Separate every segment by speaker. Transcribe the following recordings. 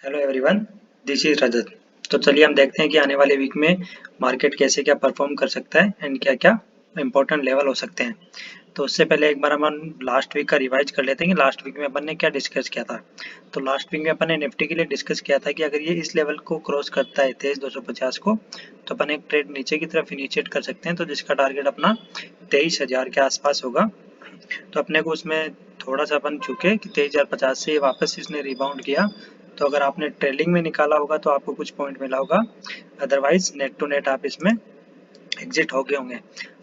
Speaker 1: Hello everyone, this is रजत। तो चलिए हम देखते हैं कि आने वाले वीक में मार्केट कैसे क्या परफॉर्म कर सकता है एंड क्या क्या इंपॉर्टेंट लेवल हो सकते हैं। तो उससे पहले एक बार हम लास्ट वीक का रिवाइज कर लेते हैं कि लास्ट वीक में अपन ने क्या डिस्कस किया था। तो लास्ट वीक में अपन ने निफ्टी के लिए डिस्कस किया था कि अगर ये इस लेवल को क्रॉस करता है 23,250 को, तो अपन एक ट्रेड नीचे की तरफ इनिशिएट कर सकते हैं, तो जिसका टारगेट अपना 23,000 के आसपास होगा। तो अपने को उसमें थोड़ा सा अपन चुके कि 23,050 से वापस इसने रिबाउंड किया। तो अगर आपने ट्रेलिंग में निकाला होगा तो आपको कुछ पॉइंट मिला होगा, अदरवाइज नेट टू नेट आप इसमें एग्जिट हो गए होंगे।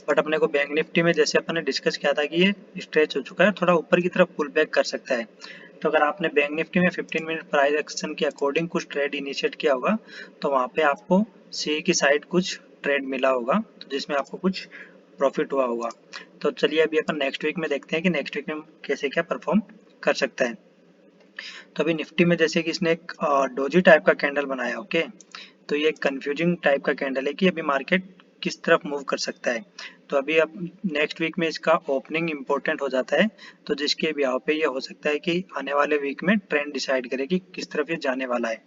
Speaker 1: बट अपने को बैंक निफ्टी में जैसे अपन ने डिस्कस किया था कि ये स्ट्रेच हो चुका है, थोड़ा ऊपर की तरफ पुल बैक कर सकता है। तो अगर आपने बैंक निफ्टी में 15 मिनट प्राइस एक्शन के अकॉर्डिंग कुछ ट्रेड इनिशिएट किया होगा, तो वहाँ पे आपको सी की साइड कुछ ट्रेड मिला होगा, तो जिसमें आपको कुछ प्रॉफिट हुआ होगा। तो चलिए अभी अपन नेक्स्ट वीक में देखते हैं कि नेक्स्ट वीक में कैसे क्या परफॉर्म कर सकता है। तो अभी निफ्टी में जैसे कि इसने एक डोजी टाइप का कैंडल बनाया, ओके। तो ये एक कंफ्यूजिंग टाइप का कैंडल है कि अभी मार्केट किस तरफ मूव कर सकता है। तो अभी अब नेक्स्ट वीक में इसका ओपनिंग इम्पोर्टेंट हो जाता है, तो जिसके ब्याह पे ये हो सकता है कि आने वाले वीक में ट्रेंड डिसाइड करे कि किस तरफ ये जाने वाला है।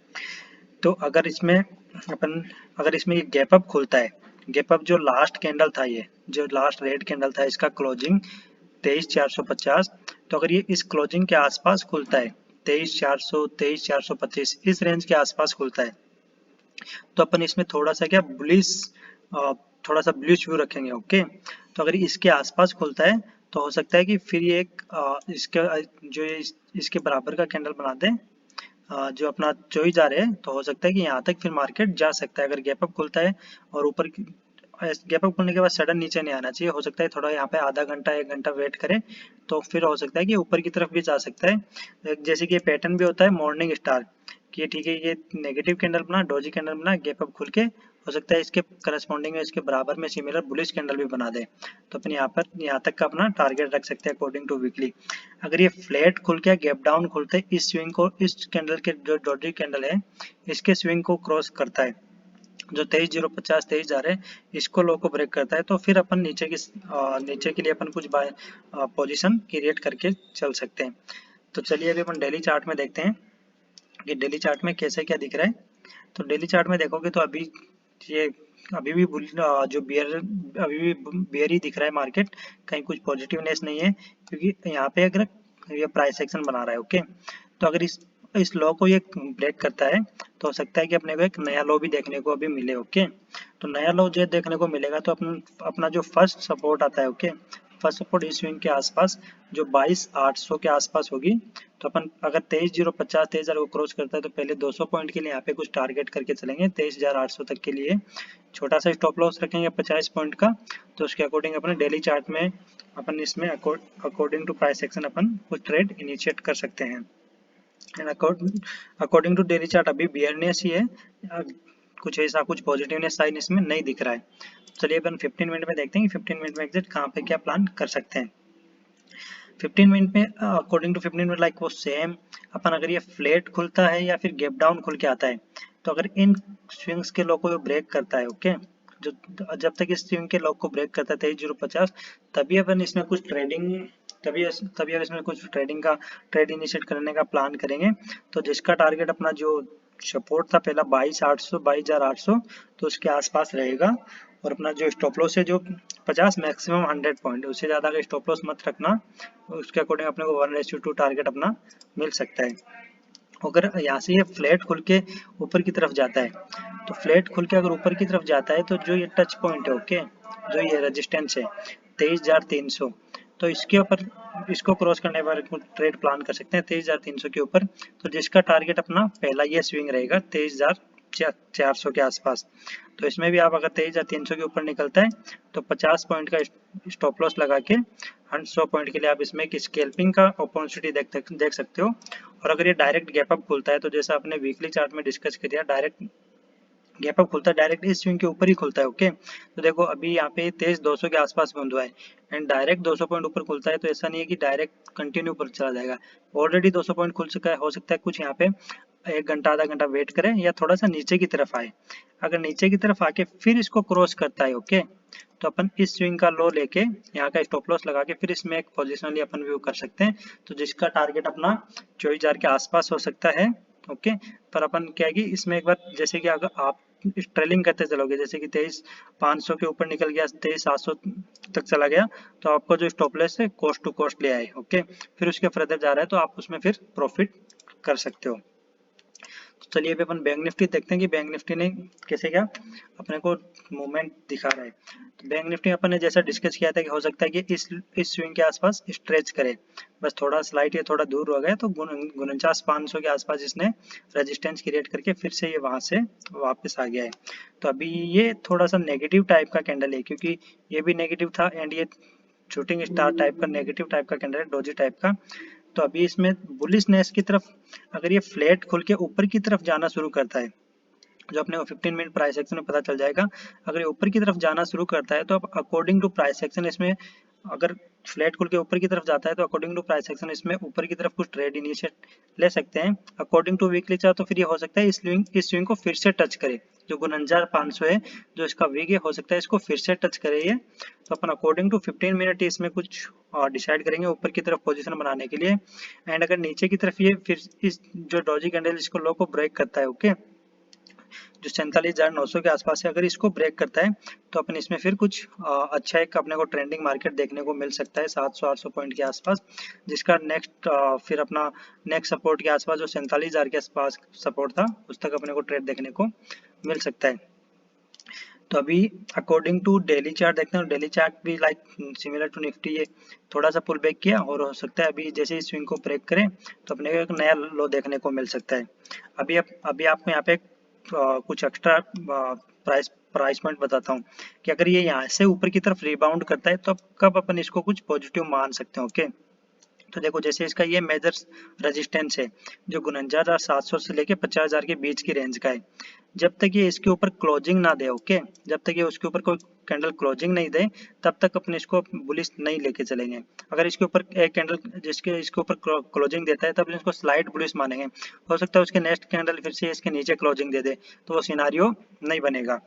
Speaker 1: तो अगर इसमें ये गैप अप खुलता है, गैप अप जो लास्ट कैंडल था, ये जो लास्ट रेड कैंडल था, इसका क्लोजिंग 23,450। तो अगर ये इस क्लोजिंग के आसपास खुलता है, 23,400 23,425 इस रेंज के आसपास खुलता है, तो अपन इसमें थोड़ा सा क्या थोड़ा सा बुलिश व्यू रखेंगे, ओके। तो अगर इसके आसपास खुलता है तो हो सकता है कि फिर ये एक इसके बराबर का कैंडल बना दे, जो अपना चॉइस जा रहे हैं, तो हो सकता है कि यहाँ तक फिर मार्केट जा सकता है अगर गैप अप खुलता है। और ऊपर गैप अप खुलने के बाद सडन नीचे नहीं आना चाहिए, हो सकता है थोड़ा यहाँ पे आधा घंटा 1 घंटा वेट करे, तो फिर हो सकता है कि ऊपर की तरफ भी जा सकता है। जैसे कि ये पैटर्न भी होता है मॉर्निंग स्टार, कि ठीक है ये नेगेटिव कैंडल बना, डोजी कैंडल बना, गैप अप खुल के हो सकता है इसके करस्पॉन्डिंग में इसके बराबर में सिमिलर बुलिश कैंडल भी बना दे। तो अपन यहाँ तक का अपना टारगेट रख सकते हैं अकॉर्डिंग टू वीकली। अगर ये फ्लैट खुल के गैप डाउन खुलते इस स्विंग को, इस कैंडल के जो डोजी कैंडल है, इसके स्विंग को क्रॉस करता है, जो 23,050 23 जा रहे हैं, इसको लो को ब्रेक करता है, तो फिर अपन नीचे के लिए अपन कुछ बाय पोजीशन क्रिएट करके चल सकते हैं। तो चलिए अभी अपन डेली चार्ट में देखते हैं कि डेली चार्ट में कैसे क्या दिख रहा है। तो डेली चार्ट में देखोगे तो ये अभी भी जो बियर अभी भी बियर ही दिख रहा है मार्केट, कहीं कुछ पॉजिटिवनेस नहीं है, क्योंकि यहाँ पे अगर ये प्राइस एक्शन बना रहा है, ओके। तो अगर इस लो को ये ब्रेक करता है, तो हो सकता है कि अपने को एक नया लो भी देखने को अभी मिले, ओके। तो नया लो जो देखने को मिलेगा, तो अपना जो फर्स्ट सपोर्ट आता है, ओके, फर्स्ट सपोर्ट इस स्विंग के आसपास जो 22,800 के आसपास होगी। तो अपन अगर 23,050 23,000 को क्रॉस करता है, तो पहले 200 पॉइंट के लिए यहाँ पे कुछ टारगेट करके चलेंगे 23,800 तक के लिए, छोटा सा स्टॉप लॉस रखेंगे 50 पॉइंट का। तो उसके अकॉर्डिंग अपने डेली चार्ट में अपन इसमें अकॉर्डिंग टू प्राइस एक्शन अपन कुछ ट्रेड इनिशिएट कर सकते हैं। And according to daily chart अभी बियरनेस ही है, कुछ पॉजिटिवनेस साइन इसमें नहीं दिख रहा है। चलिए अपन 15 मिनट में देखते हैं कि 15 मिनट में एग्जैक्ट कहाँ पे क्या प्लान कर सकते हैं। 15 मिनट में अकॉर्डिंग टू 15 मिनट लाइक वो सेम अपन, अगर ये फ्लैट खुलता है या फिर गैप डाउन खुल के आता है, तो अगर इन स्विंग्स के लो को ब्रेक करता है, ओके, जो जब तक इस स्विंग के लो को ब्रेक करता है 23,050, तभी अपन इसमें कुछ ट्रेडिंग तभी तभी अब इसमें कुछ ट्रेड इनिशिएट करने का प्लान करेंगे। तो जिसका टारगेट अपना जो सपोर्ट था पहला 22,800 22,800, तो उसके आसपास रहेगा। और अपना जो स्टॉप लॉस है जो 50 मैक्सिमम 100 पॉइंट, उससे ज़्यादा का स्टॉप लॉस मत रखना, उसके अकॉर्डिंग अपने को 1:2 टारगेट अपना मिल सकता है। अगर यहाँ से ये फ्लैट खुल के ऊपर की तरफ जाता है, तो फ्लैट खुल के अगर ऊपर की तरफ जाता है, तो जो ये टच पॉइंट है, ओके, जो ये रेजिस्टेंस है 23,300, तो इसके ऊपर इसको क्रॉस करने पर ट्रेड प्लान कर सकते हैं 23,300 के ऊपर। तो जिसका टारगेट अपना पहला ये स्विंग रहेगा 23,400 के आसपास। तो इसमें भी आप अगर 23,300 के ऊपर निकलता है, तो 50 पॉइंट का स्टॉप लॉस लगा के 100 पॉइंट के लिए आप इसमें एक स्कैल्पिंग का अपॉर्चुनिटी देख सकते हो। और अगर ये डायरेक्ट गैप अप खुलता है, तो जैसा आपने वीकली चार्ट में डिस्कस किया, डायरेक्ट गैप अप खुलता है डायरेक्ट इस स्विंग के ऊपर ही खुलता है, ओके। तो देखो अभी यहाँ पे 23,200 के आसपास बंद हुआ है, एंड डायरेक्ट 200 पॉइंट ऊपर खुलता है, तो ऐसा नहीं है कि डायरेक्ट कंटिन्यू ऊपर चला जाएगा। ऑलरेडी 200 पॉइंट खुल चुका है, हो सकता है कुछ यहाँ पे 1 घंटा आधा घंटा वेट करें या थोड़ा सा नीचे की तरफ आए। अगर नीचे की तरफ आके फिर इसको क्रॉस करता है, ओके, तो अपन इस स्विंग का लो लेके यहाँ का स्टॉप लॉस लगा के फिर इसमें एक पोजिशनली अपन व्यू कर सकते हैं। तो जिसका टारगेट अपना 24,000 के आसपास हो सकता है, ओके। पर अपन क्या है कि इसमें एक बार जैसे कि अगर आप ट्रेलिंग करते चलोगे, जैसे कि 23,500 के ऊपर निकल गया, 23,700 तक चला गया, तो आपको जो स्टॉप लॉस है कोस्ट टू कोस्ट ले आए, ओके। फिर उसके फर्दर जा रहा है तो आप उसमें फिर प्रॉफिट कर सकते हो। तो चलिए अभी अपन बैंक निफ्टी देखते हैं कि बैंक निफ्टी ने कैसे क्या अपने को मूवमेंट दिखा रहा है। तो बैंक निफ्टी अपन ने जैसा डिस्कस किया था कि हो सकता है कि इस स्विंग के आसपास स्ट्रेच करे, बस थोड़ा स्लाइट ये थोड़ा दूर हो गया, तो 49,500 के आसपास इसने रेजिस्टेंस क्रिएट करके फिर से ये वहां से वापस आ गया है। तो अभी ये थोड़ा सा नेगेटिव टाइप का कैंडल है, क्योंकि ये भी नेगेटिव था एंड ये शूटिंग स्टार टाइप का नेगेटिव टाइप का कैंडल है, डोजी टाइप का। तो अभी इसमें बुलिशनेस की तरफ अगर ये फ्लैट खुल के ऊपर की तरफ जाना शुरू करता है, जो अपने को 15 मिनट प्राइस एक्शन में पता चल जाएगा, अगर ये ऊपर की तरफ जाना शुरू करता है तो अब अकॉर्डिंग टू प्राइस एक्शन इसमें अगर फ्लैट खुल के ऊपर की तरफ जाता है तो अकॉर्डिंग टू प्राइस एक्शन इसमें ऊपर की तरफ कुछ ट्रेड इनिशिएट ले सकते हैं। अकॉर्डिंग टू वीकली चार्ट तो फिर ये हो सकता है इस स्विंग को फिर से टच करे, जो 49,500 है जो इसका वीक है, हो सकता है इसको फिर से टच करे ये। तो अपन अकॉर्डिंग टू 15 मिनट इसमें कुछ डिसाइड करेंगे ऊपर की तरफ पोजीशन बनाने के लिए। एंड अगर नीचे की तरफ ये फिर इस जो डॉजी कैंडल इसको लो को ब्रेक करता है, ओके, जो 47,900 के आसपास है, अगर इसको ब्रेक करता है तो अपन इसमें फिर कुछ अच्छा एक अपने को ट्रेंडिंग मार्केट देखने को मिल सकता है 700-800 पॉइंट के आसपास, जिसका नेक्स्ट फिर अपना नेक्स्ट सपोर्ट के आसपास जो 47,000 के आसपास सपोर्ट था उस तक अपने को ट्रेड देखने को मिल सकता है। तो अभी अकॉर्डिंग टू डेली चार्ट देखते हैं, डेली चार्ट भी लाइक सिमिलर टू निफ्टी ये थोड़ा सा पुल बैक किया और हो सकता है अभी जैसे ही स्विंग को ब्रेक करें तो अपने को एक नया लो देखने को मिल सकता है। अभी आपको यहाँ पे कुछ एक्स्ट्रा प्राइस पॉइंट बताता हूँ कि अगर ये यहाँ से ऊपर की तरफ रिबाउंड करता है तो कब अपन इसको कुछ पॉजिटिव मान सकते हैं, ओके। तो देखो जैसे इसका ये मेजर रेजिस्टेंस है जो 49,700 से लेके 50,000 के बीच की रेंज का है, जब तक ये इसके ऊपर क्लोजिंग ना दे, ओके, जब तक ये उसके ऊपर कोई कैंडल क्लोजिंग नहीं दे तब तक अपने इसको बुलिश नहीं लेके चलेंगे। अगर इसके ऊपर एक कैंडल जिसके इसके ऊपर क्लोजिंग देता है तब इसको स्लाइड बुलिश मानेंगे, हो सकता है उसके नेक्स्ट कैंडल फिर से इसके नीचे क्लोजिंग दे दे तो वो सिनारियो नहीं बनेगा।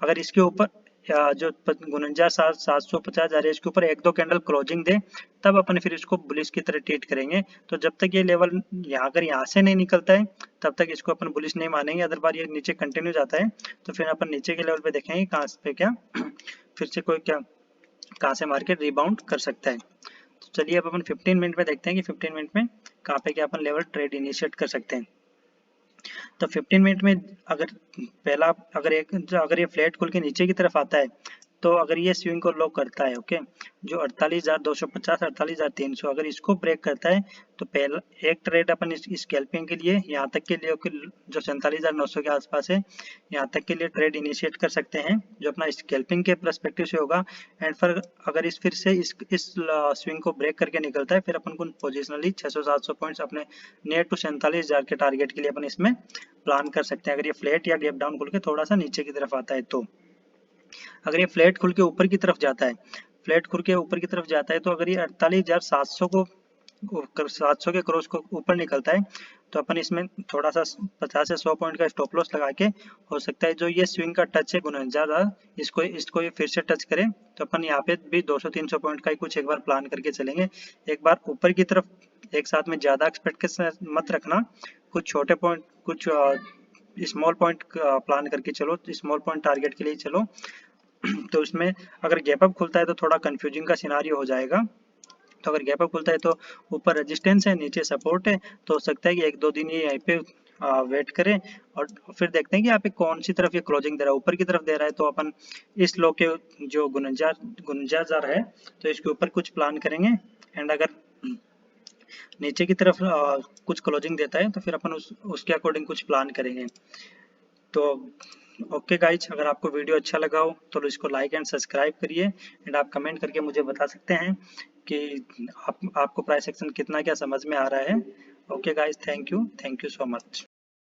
Speaker 1: अगर इसके ऊपर जो 49,750 जा रही है इसके ऊपर एक दो कैंडल क्लोजिंग दे तब अपन फिर इसको बुलिश की तरह ट्रीट करेंगे। तो जब तक ये लेवल अगर यहाँ से नहीं निकलता है तब तक इसको अपन बुलिश नहीं मानेंगे। अदर बार ये नीचे कंटिन्यू जाता है तो फिर अपन नीचे के लेवल पे देखेंगे कहाँ पे क्या फिर से कोई क्या कहाँ से मार्केट रिबाउंड कर सकता है। तो चलिए अब अपन 15 मिनट में देखते हैं कि 15 मिनट में कहाँ पे क्या अपन लेवल ट्रेड इनिशिएट कर सकते हैं। तो 15 मिनट में अगर पहला अगर ये फ्लैट खुल के नीचे की तरफ आता है तो अगर ये स्विंग को लो करता है, ओके, जो 48,250 48,300 अगर इसको ब्रेक करता है तो पहला एक ट्रेड अपन इस स्कैल्पिंग के लिए यहाँ तक के लिए जो 47,900 के आसपास है यहाँ तक के लिए ट्रेड इनिशिएट कर सकते हैं जो अपना स्कैल्पिंग के पर्सपेक्टिव से होगा। एंड अगर फिर से इस स्विंग को ब्रेक करके निकलता है फिर अपन को पोजिशनली 600-700 पॉइंट्स अपने नियर टू 47,000 के टारगेट के लिए अपन इसमें प्लान कर सकते हैं। अगर ये फ्लैट या गैप डाउन खुल के थोड़ा सा नीचे की तरफ आता है तो अगर ये फ्लैट खुल के ऊपर की तरफ जाता है तो अगर ये 48,700 को 700 के क्रॉस को ऊपर निकलता है तो अपन इसमें थोड़ा सा 50 से 100 पॉइंट का स्टॉप लॉस लगा के हो सकता है जो ये स्विंग का टच है 49,000 इसको ये फिर से टच करे तो अपन यहाँ पे भी 200-300 पॉइंट का ही कुछ एक बार प्लान करके चलेंगे। एक बार ऊपर की तरफ एक साथ में ज्यादा एक्सपेक्टेशन मत रखना, कुछ छोटे पॉइंट कुछ स्मॉल पॉइंट प्लान करके चलो, स्मॉल पॉइंट टारगेट के लिए चलो। तो उसमें अगर गैप अप खुलता है तो थोड़ा कंफ्यूजिंग का सिनारियो हो जाएगा। तो अगर गैप अप खुलता है तो ऊपर रेजिस्टेंस है नीचे सपोर्ट है तो हो सकता है कि एक दो दिन ये यहीं पे वेट करें और फिर देखते हैं कि यहाँ पे कौन सी तरफ ये क्लोजिंग दे रहा है। ऊपर की तरफ दे रहा है तो अपन इस लो के जो 49,000 है तो इसके ऊपर कुछ प्लान करेंगे। एंड अगर नीचे की तरफ कुछ क्लोजिंग देता है तो फिर अपन उसके अकॉर्डिंग कुछ प्लान करेंगे। तो ओके गाइज, अगर आपको वीडियो अच्छा लगा हो तो इसको लाइक एंड सब्सक्राइब करिए एंड आप कमेंट करके मुझे बता सकते हैं कि आपको प्राइस एक्शन कितना क्या समझ में आ रहा है। Okay guys, thank you so much.